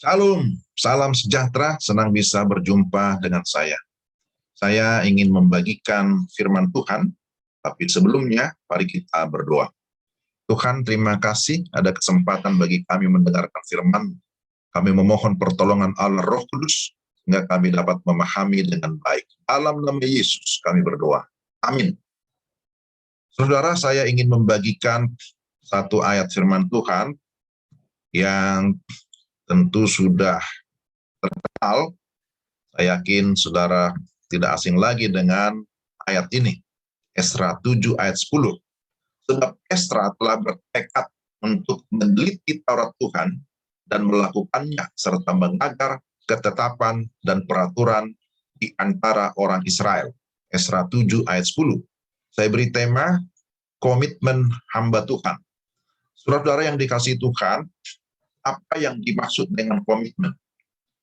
Shalom, salam sejahtera, senang bisa berjumpa dengan saya. Saya ingin membagikan firman Tuhan, tapi sebelumnya mari kita berdoa. Tuhan, terima kasih ada kesempatan bagi kami mendengarkan firman. Kami memohon pertolongan Allah Roh Kudus, sehingga kami dapat memahami dengan baik. Dalam nama Yesus kami berdoa. Amin. Saudara, saya ingin membagikan satu ayat firman Tuhan yang tentu sudah terkenal. Saya yakin saudara tidak asing lagi dengan ayat ini. Esra 7 ayat 10. Sebab Esra telah bertekad untuk meneliti Taurat Tuhan dan melakukannya serta mengajar ketetapan dan peraturan di antara orang Israel. Esra 7 ayat 10. Saya beri tema komitmen hamba Tuhan. Saudara-saudara yang dikasihi Tuhan, apa yang dimaksud dengan komitmen?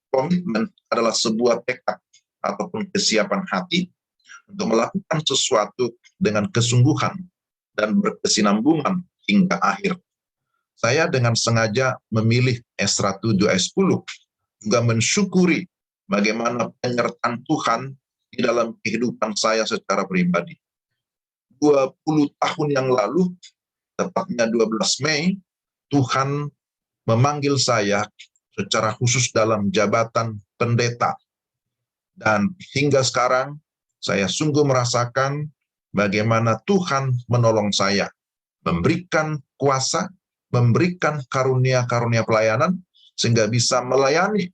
Komitmen adalah sebuah tekad ataupun kesiapan hati untuk melakukan sesuatu dengan kesungguhan dan berkesinambungan hingga akhir. Saya dengan sengaja memilih Esra 7 ayat 10 juga mensyukuri bagaimana penyertaan Tuhan di dalam kehidupan saya secara pribadi. 20 tahun yang lalu, tepatnya 12 Mei, Tuhan memanggil saya secara khusus dalam jabatan pendeta. Dan hingga sekarang, saya sungguh merasakan bagaimana Tuhan menolong saya, memberikan kuasa, memberikan karunia-karunia pelayanan, sehingga bisa melayani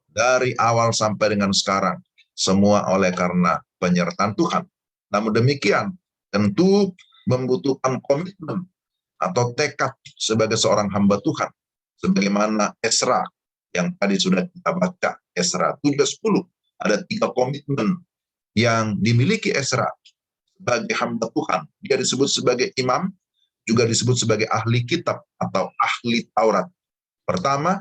dari awal sampai dengan sekarang. Semua oleh karena penyertaan Tuhan. Namun demikian, tentu membutuhkan komitmen atau tekad sebagai seorang hamba Tuhan. Sebagaimana Esra yang tadi sudah kita baca, Esra 7:10, ada 3 komitmen yang dimiliki Esra sebagai hamba Tuhan. Dia disebut sebagai imam, juga disebut sebagai ahli kitab atau ahli Taurat. Pertama,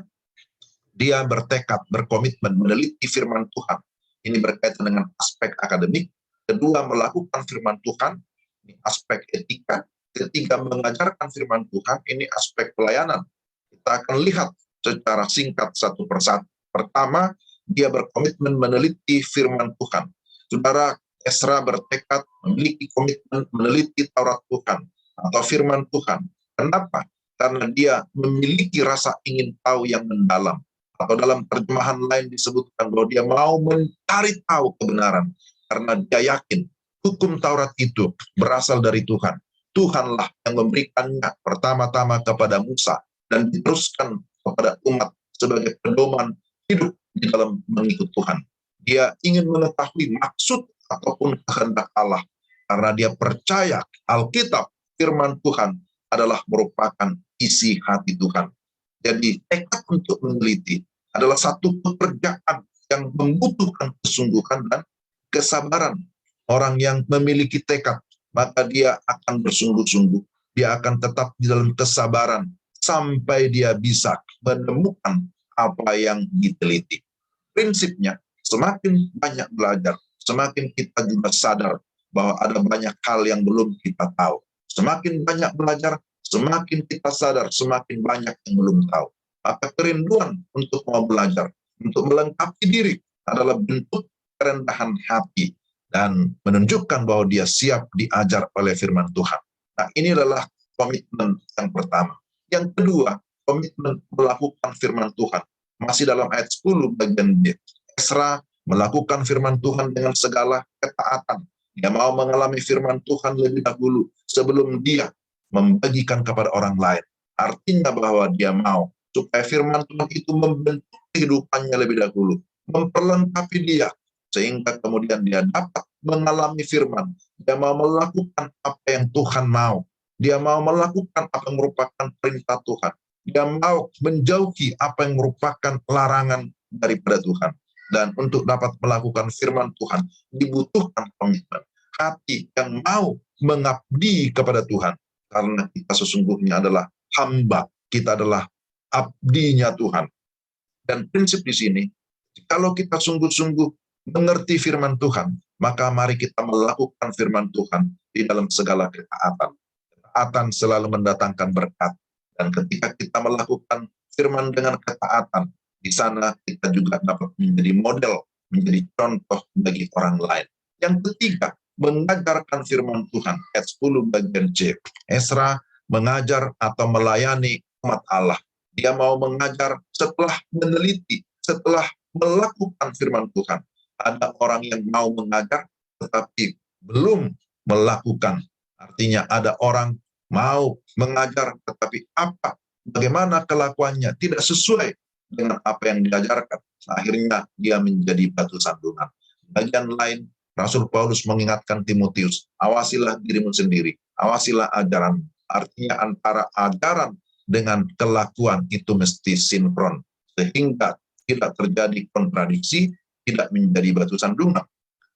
dia bertekad, berkomitmen meneliti firman Tuhan. Ini berkaitan dengan aspek akademik. Kedua, melakukan firman Tuhan, ini aspek etika. Ketiga, mengajarkan firman Tuhan, ini aspek pelayanan. Kita akan lihat secara singkat satu persatu. Pertama, dia berkomitmen meneliti firman Tuhan. Saudara, Esra bertekad memiliki komitmen meneliti Taurat Tuhan atau firman Tuhan. Kenapa? Karena dia memiliki rasa ingin tahu yang mendalam. Atau dalam terjemahan lain disebutkan bahwa dia mau mencari tahu kebenaran. Karena dia yakin hukum Taurat itu berasal dari Tuhan. Tuhanlah yang memberikannya pertama-tama kepada Musa dan diteruskan kepada umat sebagai pedoman hidup di dalam mengikut Tuhan. Dia ingin mengetahui maksud ataupun kehendak Allah karena dia percaya Alkitab, firman Tuhan adalah merupakan isi hati Tuhan. Jadi tekad untuk meneliti adalah satu pekerjaan yang membutuhkan kesungguhan dan kesabaran. Orang yang memiliki tekad, maka dia akan bersungguh-sungguh. Dia akan tetap di dalam kesabaran sampai dia bisa menemukan apa yang diteliti. Prinsipnya, semakin banyak belajar, semakin kita juga sadar bahwa ada banyak hal yang belum kita tahu. Semakin banyak belajar, semakin kita sadar, semakin banyak yang belum tahu. Maka kerinduan untuk mau belajar, untuk melengkapi diri adalah bentuk kerendahan hati dan menunjukkan bahwa dia siap diajar oleh firman Tuhan. Nah, ini adalah komitmen yang pertama. Yang kedua, komitmen melakukan firman Tuhan. Masih dalam ayat 10 bagian B. Esra melakukan firman Tuhan dengan segala ketaatan. Dia mau mengalami firman Tuhan lebih dahulu sebelum dia membagikan kepada orang lain. Artinya bahwa dia mau supaya firman Tuhan itu membentuk kehidupannya lebih dahulu, memperlengkapi dia, sehingga kemudian dia dapat mengalami firman. Dia mau melakukan apa yang Tuhan mau. Dia mau melakukan apa yang merupakan perintah Tuhan. Dia mau menjauhi apa yang merupakan larangan daripada Tuhan. Dan untuk dapat melakukan firman Tuhan, dibutuhkan komitmen. Hati yang mau mengabdi kepada Tuhan. Karena kita sesungguhnya adalah hamba. Kita adalah abdinya Tuhan. Dan prinsip di sini, kalau kita sungguh-sungguh mengerti firman Tuhan, maka mari kita melakukan firman Tuhan di dalam segala ketaatan. Ketaatan selalu mendatangkan berkat. Dan ketika kita melakukan firman dengan ketaatan, Di sana kita juga dapat menjadi model, menjadi contoh bagi orang lain. Yang ketiga, mengajarkan firman Tuhan. Ayat 10 bagian C. Ezra mengajar atau melayani umat Allah. Dia mau mengajar setelah meneliti, setelah melakukan firman Tuhan. Ada orang yang mau mengajar tetapi belum melakukan. Artinya ada orang mau mengajar tetapi bagaimana kelakuannya tidak sesuai dengan apa yang diajarkan. Akhirnya dia menjadi batu sandungan. Bagian lain, Rasul Paulus mengingatkan Timotius, awasilah dirimu sendiri, awasilah ajaran. Artinya antara ajaran dengan kelakuan itu mesti sinkron, sehingga tidak terjadi kontradiksi, tidak menjadi batu sandungan.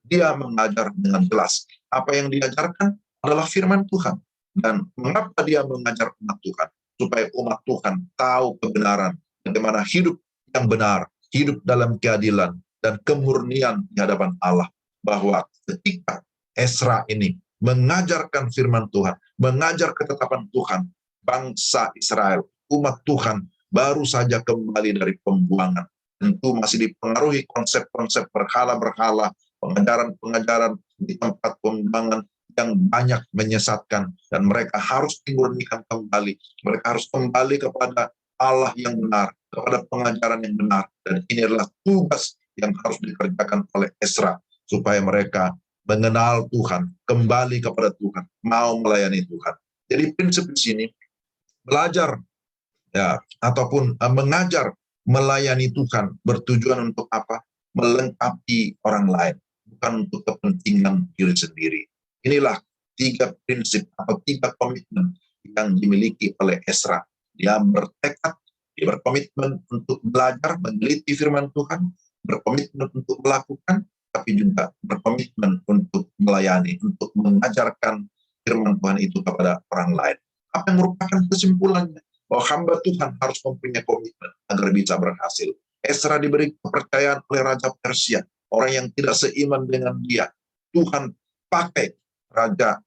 Dia mengajar dengan jelas. Apa yang diajarkan adalah firman Tuhan. Dan mengapa dia mengajar umat Tuhan? Supaya umat Tuhan tahu kebenaran, bagaimana hidup yang benar, hidup dalam keadilan, dan kemurnian di hadapan Allah. Bahwa ketika Ezra ini mengajarkan firman Tuhan, mengajar ketetapan Tuhan, bangsa Israel, umat Tuhan, baru saja kembali dari pembuangan. Tentu masih dipengaruhi konsep-konsep berhala-berhala, pengajaran-pengajaran di tempat pembuangan yang banyak menyesatkan, dan mereka harus dimurnikan kembali. Mereka harus kembali kepada Allah yang benar, kepada pengajaran yang benar. Dan ini adalah tugas yang harus dikerjakan oleh Ezra, supaya mereka mengenal Tuhan, kembali kepada Tuhan, mau melayani Tuhan. Jadi prinsip di sini, belajar ya ataupun mengajar melayani Tuhan bertujuan untuk apa? Melengkapi orang lain, bukan untuk kepentingan diri sendiri. Inilah 3 prinsip atau 3 komitmen yang dimiliki oleh Ezra. Dia bertekad, dia berkomitmen untuk belajar, meneliti firman Tuhan, berkomitmen untuk melakukan, tapi juga berkomitmen untuk melayani, untuk mengajarkan firman Tuhan itu kepada orang lain. Apa yang merupakan kesimpulannya? Bahwa hamba Tuhan harus mempunyai komitmen agar bisa berhasil. Ezra diberi kepercayaan oleh Raja Persia, orang yang tidak seiman dengan dia. Tuhan pakai Raja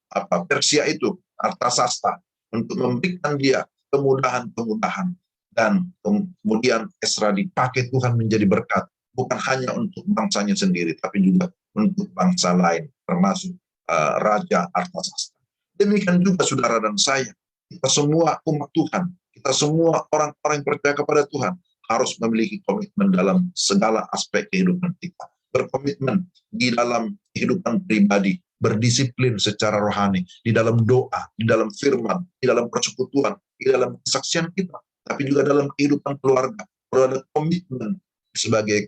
Persia itu, Artasasta, untuk memberikan dia kemudahan-kemudahan. Dan kemudian Ezra dipakai Tuhan menjadi berkat, bukan hanya untuk bangsanya sendiri, tapi juga untuk bangsa lain, termasuk Raja Artasasta. Demikian juga saudara dan saya, kita semua umat Tuhan, kita semua orang-orang yang percaya kepada Tuhan, harus memiliki komitmen dalam segala aspek kehidupan kita. Berkomitmen di dalam kehidupan pribadi, berdisiplin secara rohani, di dalam doa, di dalam firman, di dalam persekutuan, di dalam kesaksian kita, tapi juga dalam kehidupan keluarga. Perlu ada komitmen sebagai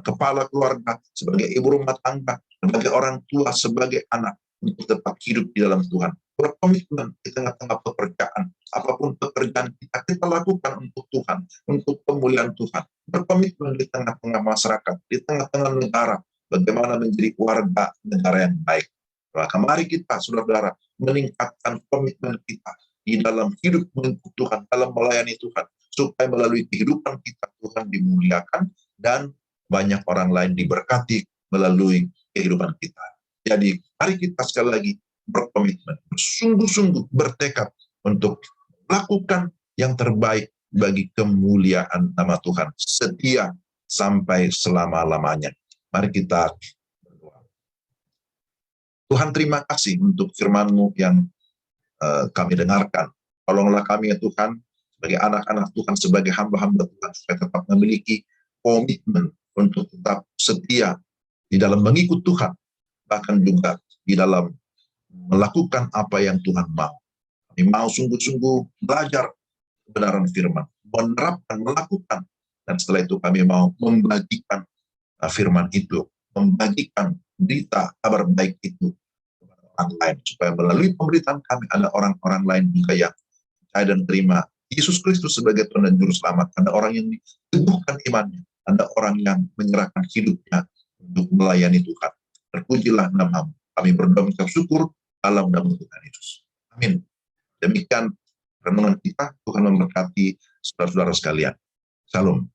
kepala keluarga, sebagai ibu rumah tangga, sebagai orang tua, sebagai anak, untuk tetap hidup di dalam Tuhan. Berkomitmen di tengah-tengah pekerjaan, apapun pekerjaan kita lakukan untuk Tuhan, untuk pemulihan Tuhan. Berkomitmen di tengah-tengah masyarakat, di tengah-tengah negara, bagaimana menjadi warga negara yang baik. Maka mari kita, saudara-saudara, meningkatkan komitmen kita di dalam hidup mengikut Tuhan, dalam melayani Tuhan, supaya melalui kehidupan kita Tuhan dimuliakan dan banyak orang lain diberkati melalui kehidupan kita. Jadi mari kita sekali lagi berkomitmen, bersungguh-sungguh bertekad untuk melakukan yang terbaik bagi kemuliaan nama Tuhan, setia sampai selama-lamanya. Mari kita berdoa. Tuhan, terima kasih untuk firman-Mu yang kami dengarkan. Tolonglah kami ya Tuhan, sebagai anak-anak Tuhan, sebagai hamba-hamba Tuhan, supaya tetap memiliki komitmen untuk tetap setia di dalam mengikut Tuhan, bahkan juga di dalam melakukan apa yang Tuhan mau. Kami mau sungguh-sungguh belajar kebenaran firman, menerapkan, melakukan, dan setelah itu kami mau membagikan firman itu, membagikan berita kabar baik itu kepada orang lain, supaya melalui pemberitaan kami ada orang-orang lain juga yang percaya dan terima Yesus Kristus sebagai Tuhan dan Juru Selamat. Ada orang yang diteguhkan imannya, ada orang yang menyerahkan hidupnya untuk melayani Tuhan. Terpujilah nama-Mu. Kami berdoa mengucap syukur dalam nama Tuhan Yesus. Amin. Demikian renungan kita. Tuhan memberkati saudara-saudara sekalian. Shalom.